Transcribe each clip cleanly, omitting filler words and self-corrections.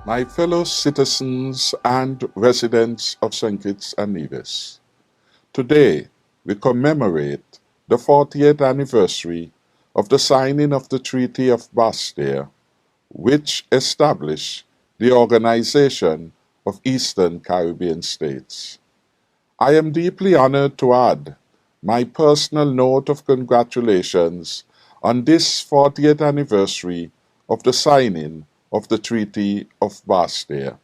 My fellow citizens and residents of St. Kitts and Nevis, today we commemorate the 40th anniversary of the signing of the Treaty of Basseterre, which established the Organization of Eastern Caribbean States. I am deeply honored to add my personal note of congratulations on this 40th anniversary of the signing of the Treaty of Basseterre.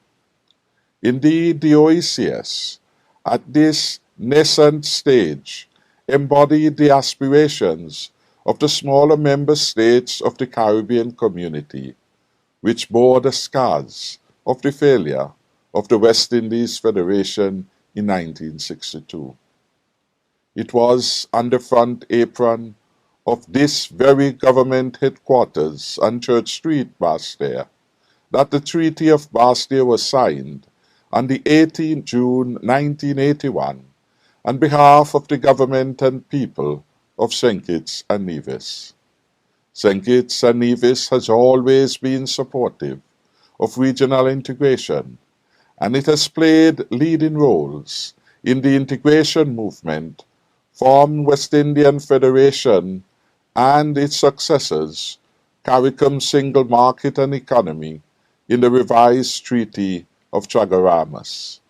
Indeed, the OECS, at this nascent stage, embodied the aspirations of the smaller member states of the Caribbean community, which bore the scars of the failure of the West Indies Federation in 1962. It was on the front apron of this very government headquarters on Church Street, Basseterre, that the Treaty of Basseterre was signed on the 18th June 1981 on behalf of the government and people of St. Kitts and Nevis. St. Kitts and Nevis has always been supportive of regional integration, and it has played leading roles in the integration movement from West Indian Federation and its successors, CARICOM Single Market and Economy, in the revised Treaty of Chaguaramas.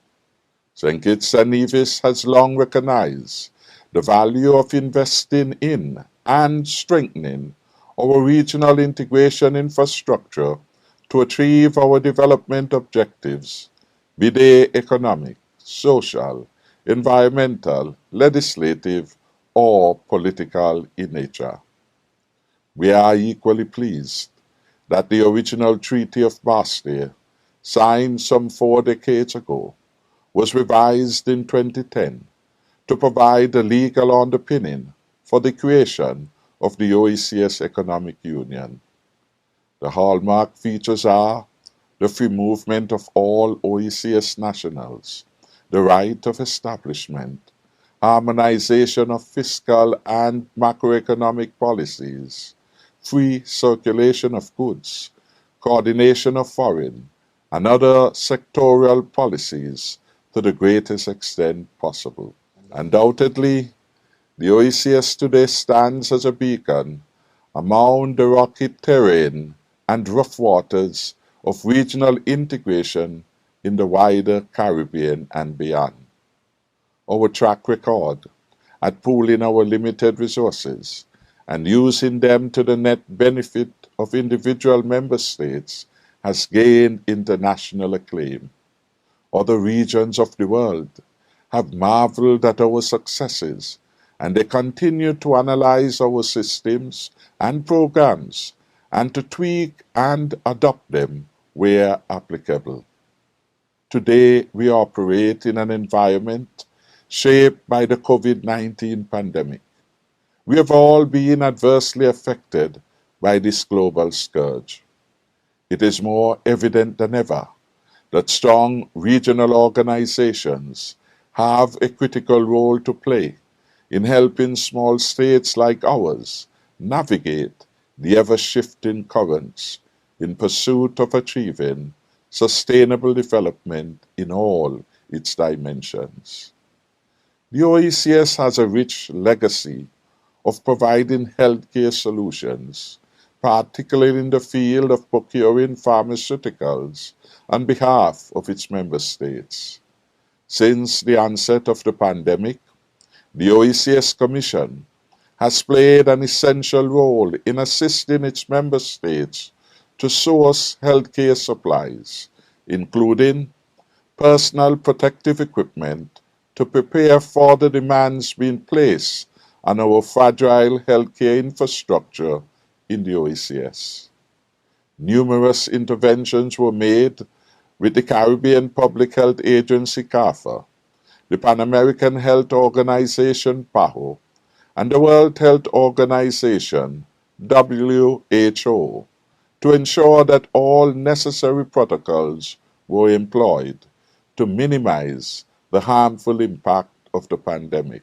St. Kitts and Nevis has long recognized the value of investing in and strengthening our regional integration infrastructure to achieve our development objectives, be they economic, social, environmental, legislative, or political in nature. We are equally pleased that the original Treaty of Basseterre, signed some 4 decades ago, was revised in 2010 to provide a legal underpinning for the creation of the OECS Economic Union. The hallmark features are the free movement of all OECS nationals, the right of establishment, harmonization of fiscal and macroeconomic policies, free circulation of goods, coordination of foreign and other sectoral policies to the greatest extent possible. Undoubtedly, the OECS today stands as a beacon among the rocky terrain and rough waters of regional integration in the wider Caribbean and beyond. Our track record at pooling our limited resources and using them to the net benefit of individual member states has gained international acclaim. Other regions of the world have marveled at our successes, and they continue to analyze our systems and programs and to tweak and adopt them where applicable. Today, we operate in an environment shaped by the COVID-19 pandemic. We have all been adversely affected by this global scourge. It is more evident than ever that strong regional organizations have a critical role to play in helping small states like ours navigate the ever-shifting currents in pursuit of achieving sustainable development in all its dimensions. The OECS has a rich legacy of providing healthcare solutions, particularly in the field of procuring pharmaceuticals on behalf of its member states. Since the onset of the pandemic, the OECS Commission has played an essential role in assisting its member states to source healthcare supplies, including personal protective equipment to prepare for the demands being placed on our fragile healthcare infrastructure in the OECS. Numerous interventions were made with the Caribbean Public Health Agency CARPHA, the Pan American Health Organization PAHO, and the World Health Organization WHO to ensure that all necessary protocols were employed to minimize the harmful impact of the pandemic.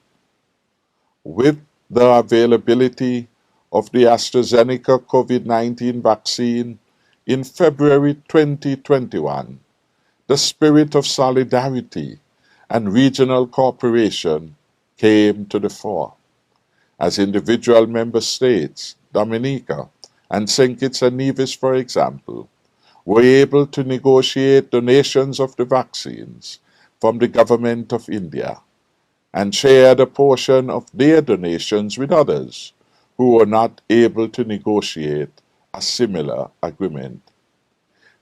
With the availability of the AstraZeneca COVID-19 vaccine in February 2021, the spirit of solidarity and regional cooperation came to the fore, as individual member states, Dominica and St. Kitts and Nevis, for example, were able to negotiate donations of the vaccines from the government of India and shared a portion of their donations with others who were not able to negotiate a similar agreement.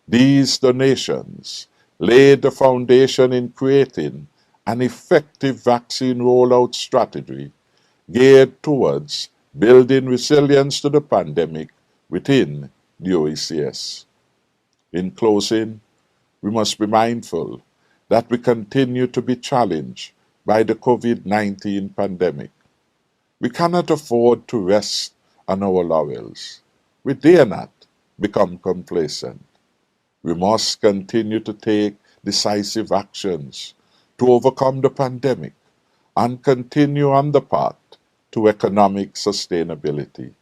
These donations laid the foundation in creating an effective vaccine rollout strategy geared towards building resilience to the pandemic within the OECS. In closing, we must be mindful that we continue to be challenged by the COVID-19 pandemic. We cannot afford to rest on our laurels. We dare not become complacent. We must continue to take decisive actions to overcome the pandemic and continue on the path to economic sustainability.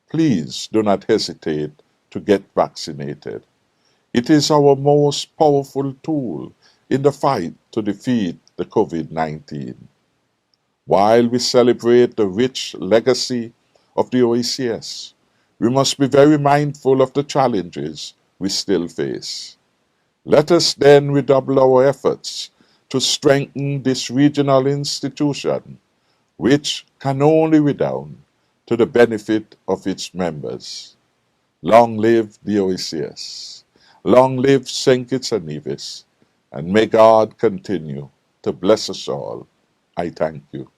Please do not hesitate to get vaccinated. It is our most powerful tool in the fight to defeat the COVID-19. While we celebrate the rich legacy of the OECS, we must be very mindful of the challenges we still face. Let us then redouble our efforts to strengthen this regional institution, which can only redound to the benefit of its members. Long live the OECS. Long live St. Kitts and Nevis. And may God continue to bless us all. I thank you.